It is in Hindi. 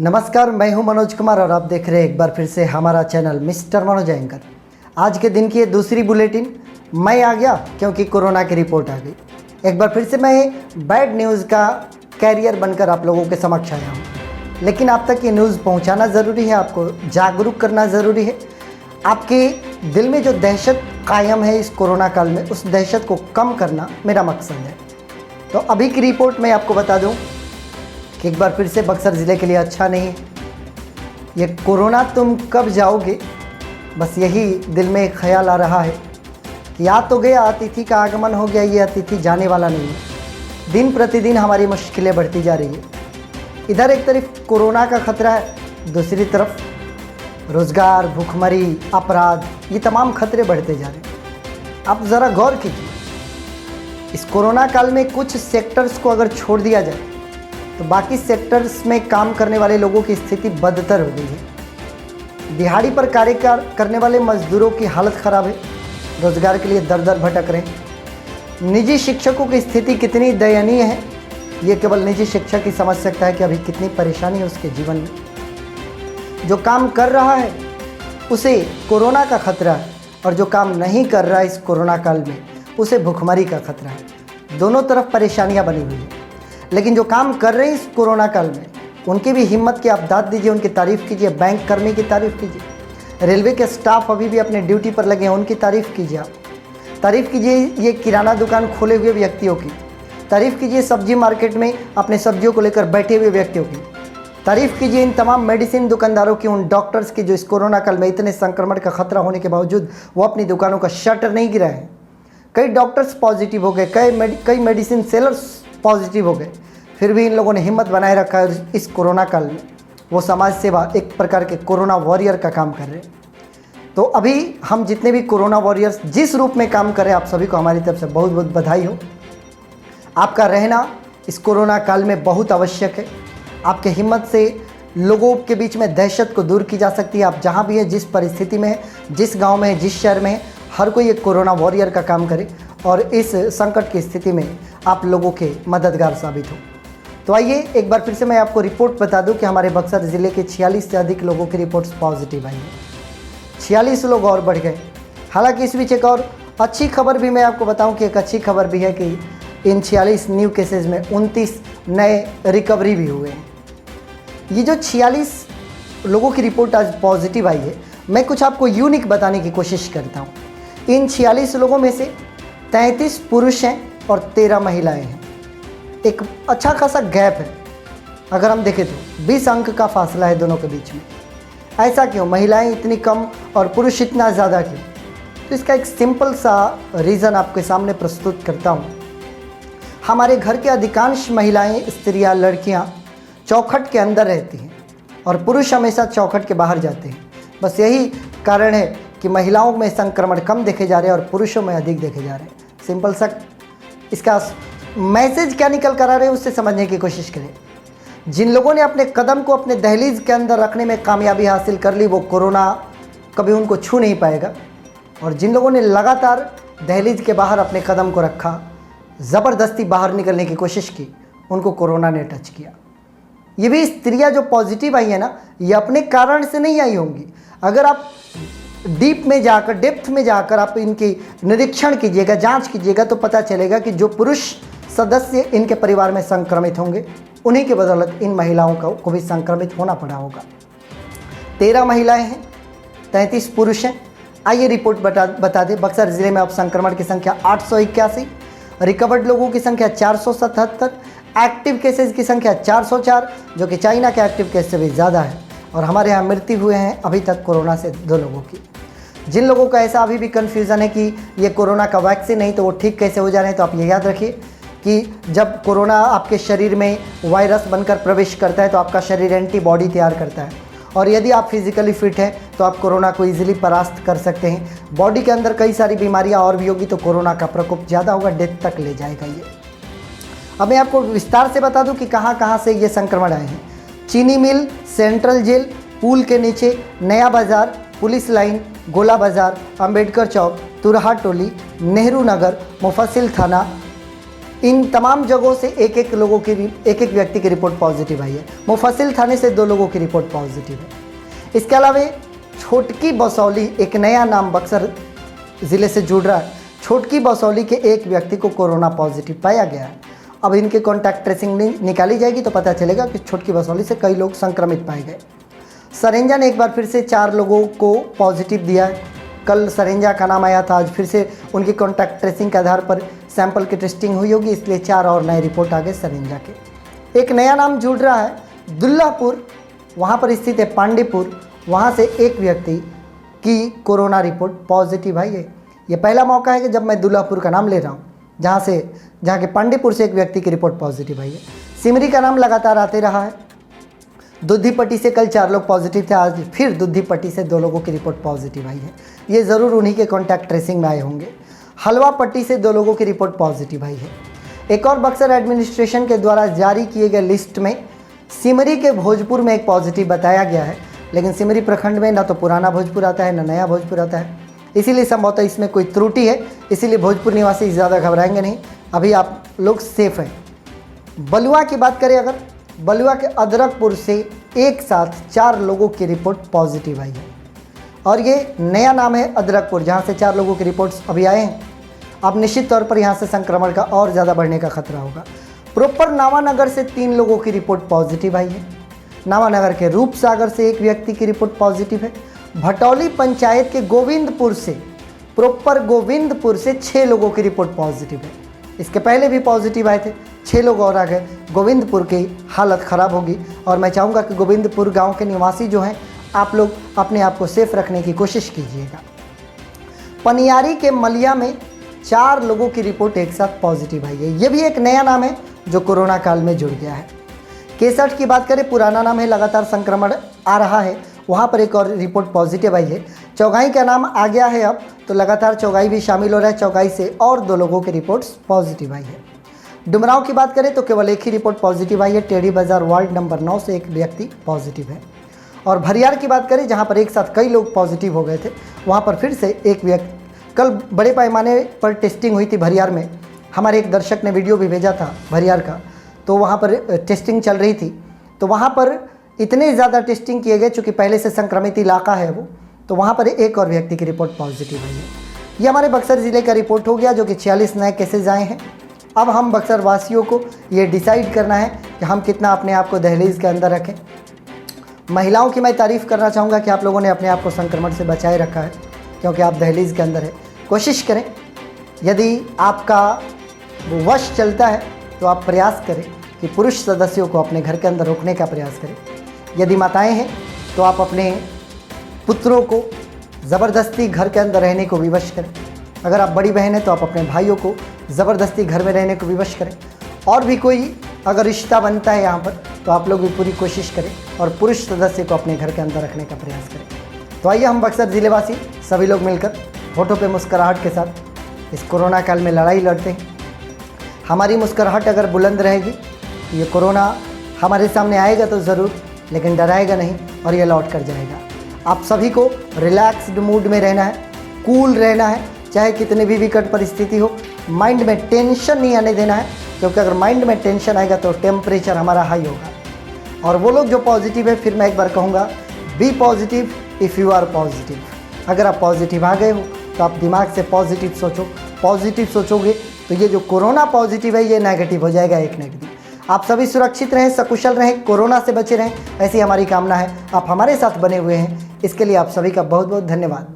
नमस्कार, मैं हूं मनोज कुमार और आप देख रहे हैं एक बार फिर से हमारा चैनल मिस्टर मनोज एंकर। आज के दिन की ये दूसरी बुलेटिन मैं आ गया क्योंकि कोरोना की रिपोर्ट आ गई। एक बार फिर से मैं बैड न्यूज़ का कैरियर बनकर आप लोगों के समक्ष आया हूं, लेकिन आप तक ये न्यूज़ पहुंचाना ज़रूरी है, आपको जागरूक करना ज़रूरी है। आपके दिल में जो दहशत कायम है इस कोरोना काल में, उस दहशत को कम करना मेरा मकसद है। तो अभी की रिपोर्ट मैं आपको बता दूँ कि एक बार फिर से बक्सर ज़िले के लिए अच्छा नहीं। ये कोरोना तुम कब जाओगे, बस यही दिल में एक ख्याल आ रहा है कि आ तो गया, अतिथि का आगमन हो गया, ये अतिथि जाने वाला नहीं है। दिन प्रतिदिन हमारी मुश्किलें बढ़ती जा रही है। इधर एक तरफ कोरोना का खतरा है, दूसरी तरफ रोज़गार, भूखमरी, अपराध, ये तमाम खतरे बढ़ते जा रहे हैं। आप ज़रा गौर कीजिए, इस कोरोना काल में कुछ सेक्टर्स को अगर छोड़ दिया जाए तो बाकी सेक्टर्स में काम करने वाले लोगों की स्थिति बदतर हो गई है। दिहाड़ी पर कार्य करने वाले मजदूरों की हालत ख़राब है, रोजगार के लिए दर दर भटक रहे हैं। निजी शिक्षकों की स्थिति कितनी दयनीय है, ये केवल निजी शिक्षक ही समझ सकता है कि अभी कितनी परेशानी है उसके जीवन में। जो काम कर रहा है उसे कोरोना का खतरा है, और जो काम नहीं कर रहा है इस कोरोना काल में उसे भुखमरी का खतरा है। दोनों तरफ परेशानियाँ बनी हुई हैं। लेकिन जो काम कर रहे हैं इस कोरोना काल में, उनकी भी हिम्मत की आप दाद दीजिए, उनकी तारीफ़ कीजिए। बैंक कर्मी की तारीफ़ कीजिए, रेलवे के स्टाफ अभी भी अपने ड्यूटी पर लगे हैं, उनकी तारीफ़ कीजिए। आप तारीफ़ कीजिए ये किराना दुकान खोले हुए व्यक्तियों की, तारीफ़ कीजिए सब्जी मार्केट में अपने सब्जियों को लेकर बैठे हुए व्यक्तियों की, तारीफ़ कीजिए इन तमाम मेडिसिन दुकानदारों की, उन डॉक्टर्स की जो इस कोरोना काल में इतने संक्रमण का खतरा होने के बावजूद वो अपनी दुकानों का शटर नहीं गिराए हैं। कई डॉक्टर्स पॉजिटिव हो गए, कई मेडिसिन सेलर्स पॉजिटिव हो गए, फिर भी इन लोगों ने हिम्मत बनाए रखा है। इस कोरोना काल में वो समाज सेवा, एक प्रकार के कोरोना वॉरियर का काम कर रहे हैं। तो अभी हम जितने भी कोरोना वॉरियर्स जिस रूप में काम कर रहे हैं, आप सभी को हमारी तरफ से बहुत बहुत बधाई हो। आपका रहना इस कोरोना काल में बहुत आवश्यक है। आपके हिम्मत से लोगों के बीच में दहशत को दूर की जा सकती है। आप जहाँ भी हैं, जिस परिस्थिति में है, जिस गाँव में है, जिस शहर में है, हर कोई एक कोरोना वॉरियर का काम करे और इस संकट की स्थिति में आप लोगों के मददगार साबित हो। तो आइए एक बार फिर से मैं आपको रिपोर्ट बता दूं कि हमारे बक्सर ज़िले के 46 से अधिक लोगों की रिपोर्ट्स पॉजिटिव आई है। 46 लोग और बढ़ गए। हालांकि इस बीच एक और अच्छी खबर भी मैं आपको बताऊं कि एक अच्छी खबर भी है कि इन 46 न्यू केसेस में 29 नए रिकवरी भी हुए हैं। ये जो 46 लोगों की रिपोर्ट आज पॉजिटिव आई है, मैं कुछ आपको यूनिक बताने की कोशिश करता हूँ। इन 46 लोगों में से 33 पुरुष हैं और 13 महिलाएँ हैं। एक अच्छा खासा गैप है, अगर हम देखें तो 20 अंक का फासला है दोनों के बीच में। ऐसा क्यों, महिलाएं इतनी कम और पुरुष इतना ज़्यादा क्यों? तो इसका एक सिंपल सा रीज़न आपके सामने प्रस्तुत करता हूँ। हमारे घर के अधिकांश महिलाएं, स्त्रियां, लड़कियां चौखट के अंदर रहती हैं और पुरुष हमेशा चौखट के बाहर जाते हैं। बस यही कारण है कि महिलाओं में संक्रमण कम देखे जा रहे हैं और पुरुषों में अधिक देखे जा रहे हैं। सिंपल सा इसका मैसेज क्या निकल कर आ रहे हैं उससे समझने की कोशिश करें। जिन लोगों ने अपने कदम को अपने दहलीज के अंदर रखने में कामयाबी हासिल कर ली, वो कोरोना कभी उनको छू नहीं पाएगा। और जिन लोगों ने लगातार दहलीज के बाहर अपने कदम को रखा, ज़बरदस्ती बाहर निकलने की कोशिश की, उनको कोरोना ने टच किया। ये भी स्त्रियां जो पॉजिटिव आई है ना, ये अपने कारण से नहीं आई होंगी। अगर आप डीप में जाकर, डेप्थ में जाकर आप इनकी निरीक्षण कीजिएगा, जांच कीजिएगा, तो पता चलेगा कि जो पुरुष सदस्य इनके परिवार में संक्रमित होंगे, उन्हीं के बदौलत इन महिलाओं को भी संक्रमित होना पड़ा होगा। 13 महिलाएं हैं, 33 पुरुष हैं। आइए रिपोर्ट बता दें। बक्सर ज़िले में अब संक्रमण की संख्या 881, रिकवर्ड लोगों की संख्या 477, एक्टिव केसेज की संख्या 404, जो कि चाइना के एक्टिव केस से भी ज़्यादा है। और हमारे यहाँ मृत्यु हुए हैं अभी तक कोरोना से 2 लोगों की। जिन लोगों का ऐसा अभी भी कन्फ्यूज़न है कि ये कोरोना का वैक्सीन नहीं तो वो ठीक कैसे हो जा रहे हैं, तो आप ये याद रखिए कि जब कोरोना आपके शरीर में वायरस बनकर प्रवेश करता है तो आपका शरीर एंटीबॉडी तैयार करता है, और यदि आप फिज़िकली फिट हैं तो आप कोरोना को ईजिली परास्त कर सकते हैं। बॉडी के अंदर कई सारी बीमारियां और भी होगी तो कोरोना का प्रकोप ज़्यादा होगा, डेथ तक ले जाएगा ये। अब मैं आपको विस्तार से बता दूं कि कहां कहां से ये संक्रमण आए हैं। चीनी मिल, सेंट्रल जेल, पुल के नीचे, नया बाज़ार, पुलिस लाइन, गोला बाज़ार, अम्बेडकर चौक, तुरहा टोली, नेहरू नगर, मुफस्सिल थाना, इन तमाम जगहों से एक एक व्यक्ति की रिपोर्ट पॉजिटिव आई है। मुफस्सिल थाने से 2 लोगों की रिपोर्ट पॉजिटिव है। इसके अलावा छोटकी बसौली, एक नया नाम बक्सर ज़िले से जुड़ रहा है। छोटकी बसौली के एक व्यक्ति को कोरोना पॉजिटिव पाया गया है। अब इनके कॉन्टैक्ट ट्रेसिंग निकाली जाएगी तो पता चलेगा कि छोटकी बसौली से कई लोग संक्रमित पाए गए। सरेंजा ने एक बार फिर से 4 लोगों को पॉजिटिव दिया है। कल सरेंजा का नाम आया था, आज फिर से उनकी कॉन्टैक्ट ट्रेसिंग के आधार पर सैंपल की टेस्टिंग हुई होगी, इसलिए 4 और नए रिपोर्ट आ गए सरेंजा के। एक नया नाम जुड़ रहा है दुल्लापुर, वहाँ पर स्थित है पांडेपुर, वहाँ से एक व्यक्ति की कोरोना रिपोर्ट पॉजिटिव आई है। ये पहला मौका है कि जब मैं दुल्लापुर का नाम ले रहा हूँ, जहाँ के पांडेपुर से एक व्यक्ति की रिपोर्ट पॉजिटिव आई है। सिमरी का नाम लगातार आते रहा है। दुद्धिपट्टी से कल 4 लोग पॉजिटिव थे, आज फिर दुद्धिपट्टी से 2 लोगों की रिपोर्ट पॉजिटिव आई है। ये ज़रूर उन्हीं के कॉन्टैक्ट ट्रेसिंग में आए होंगे। हलवा पट्टी से 2 लोगों की रिपोर्ट पॉजिटिव आई है। एक और बक्सर एडमिनिस्ट्रेशन के द्वारा जारी किए गए लिस्ट में सिमरी के भोजपुर में एक पॉजिटिव बताया गया है, लेकिन सिमरी प्रखंड में ना तो पुराना भोजपुर आता है ना नया भोजपुर आता है, इसीलिए संभवतः इसमें कोई त्रुटि है। इसीलिए भोजपुर निवासी ज़्यादा घबराएंगे नहीं, अभी आप लोग सेफ हैं। बलुआ की बात करें अगर, बलुआ के अदरकपुर से एक साथ 4 लोगों की रिपोर्ट पॉजिटिव आई है और ये नया नाम है अदरकपुर, जहाँ से 4 लोगों की रिपोर्ट्स अभी आए हैं। अब निश्चित तौर पर यहाँ से संक्रमण का और ज़्यादा बढ़ने का खतरा होगा। प्रॉपर नावानगर से 3 लोगों की रिपोर्ट पॉजिटिव आई है। नावानगर के रूपसागर से एक व्यक्ति की रिपोर्ट पॉजिटिव है। भटौली पंचायत के गोविंदपुर से, प्रॉपर गोविंदपुर से 6 लोगों की रिपोर्ट पॉजिटिव है। इसके पहले भी पॉजिटिव आए थे, 6 लोग और आ गए। गोविंदपुर की हालत ख़राब होगी और मैं चाहूँगा कि गोविंदपुर गांव के निवासी जो हैं, आप लोग अपने आप को सेफ रखने की कोशिश कीजिएगा। पनियारी के मलिया में 4 लोगों की रिपोर्ट एक साथ पॉजिटिव आई है। ये भी एक नया नाम है जो कोरोना काल में जुड़ गया है। केसठ की बात करें, पुराना नाम है, लगातार संक्रमण आ रहा है, वहाँ पर एक और रिपोर्ट पॉजिटिव आई है। चौगाई का नाम आ गया है अब, तो लगातार चौगाई भी शामिल हो रहा है। चौगाई से और 2 लोगों की रिपोर्ट्स पॉजिटिव आई है। डुमरांव की बात करें तो केवल एक ही रिपोर्ट पॉजिटिव आई है। टेढ़ी बाजार वार्ड नंबर 9 से एक व्यक्ति पॉजिटिव है। और भरियार की बात करें, जहाँ पर एक साथ कई लोग पॉजिटिव हो गए थे, वहाँ पर फिर से एक व्यक्ति, कल बड़े पैमाने पर टेस्टिंग हुई थी भरियार में। हमारे एक दर्शक ने वीडियो भी भेजा था भरियार का, तो वहाँ पर टेस्टिंग चल रही थी, तो वहाँ पर इतने ज़्यादा टेस्टिंग किए गए, चूँकि पहले से संक्रमित इलाका है वो, तो वहाँ पर एक और व्यक्ति की रिपोर्ट पॉजिटिव आई है। ये हमारे बक्सर ज़िले का रिपोर्ट हो गया, जो कि 46 नए केसेज आए हैं। अब हम बक्सर वासियों को ये डिसाइड करना है कि हम कितना अपने आप को दहलीज़ के अंदर रखें। महिलाओं की मैं तारीफ़ करना चाहूँगा कि आप लोगों ने अपने आप को संक्रमण से बचाए रखा है, क्योंकि आप दहलीज़ के अंदर है। कोशिश करें, यदि आपका वश चलता है तो आप प्रयास करें कि पुरुष सदस्यों को अपने घर के अंदर रोकने का प्रयास करें। यदि माताएं हैं तो आप अपने पुत्रों को ज़बरदस्ती घर के अंदर रहने को विवश करें। अगर आप बड़ी बहन हैं तो आप अपने भाइयों को ज़बरदस्ती घर में रहने को विवश करें। और भी कोई अगर रिश्ता बनता है यहाँ पर, तो आप लोग भी पूरी कोशिश करें और पुरुष सदस्य को अपने घर के अंदर रखने का प्रयास करें। तो आइए हम बक्सर ज़िलेवासी सभी लोग मिलकर होठों पे मुस्कुराहट के साथ इस कोरोना काल में लड़ाई लड़ते हैं। हमारी मुस्कुराहट अगर बुलंद रहेगी, ये कोरोना हमारे सामने आएगा तो ज़रूर, लेकिन डराएगा नहीं और ये लौट कर जाएगा। आप सभी को रिलैक्स्ड मूड में रहना है, कूल रहना है, चाहे कितनी भी विकट परिस्थिति हो। माइंड में टेंशन नहीं आने देना है, क्योंकि अगर माइंड में टेंशन आएगा तो टेम्परेचर हमारा हाई होगा। और वो लोग जो पॉजिटिव है, फिर मैं एक बार कहूँगा, be positive if you are positive. अगर आप पॉजिटिव आ गए हो तो आप दिमाग से पॉजिटिव सोचो। पॉजिटिव सोचोगे तो ये जो कोरोना पॉजिटिव है, ये नेगेटिव हो जाएगा, एक नेगेटिव। आप सभी सुरक्षित रहें, सकुशल रहें, कोरोना से बचे रहें, ऐसी हमारी कामना है। आप हमारे साथ बने हुए हैं, इसके लिए आप सभी का बहुत बहुत धन्यवाद।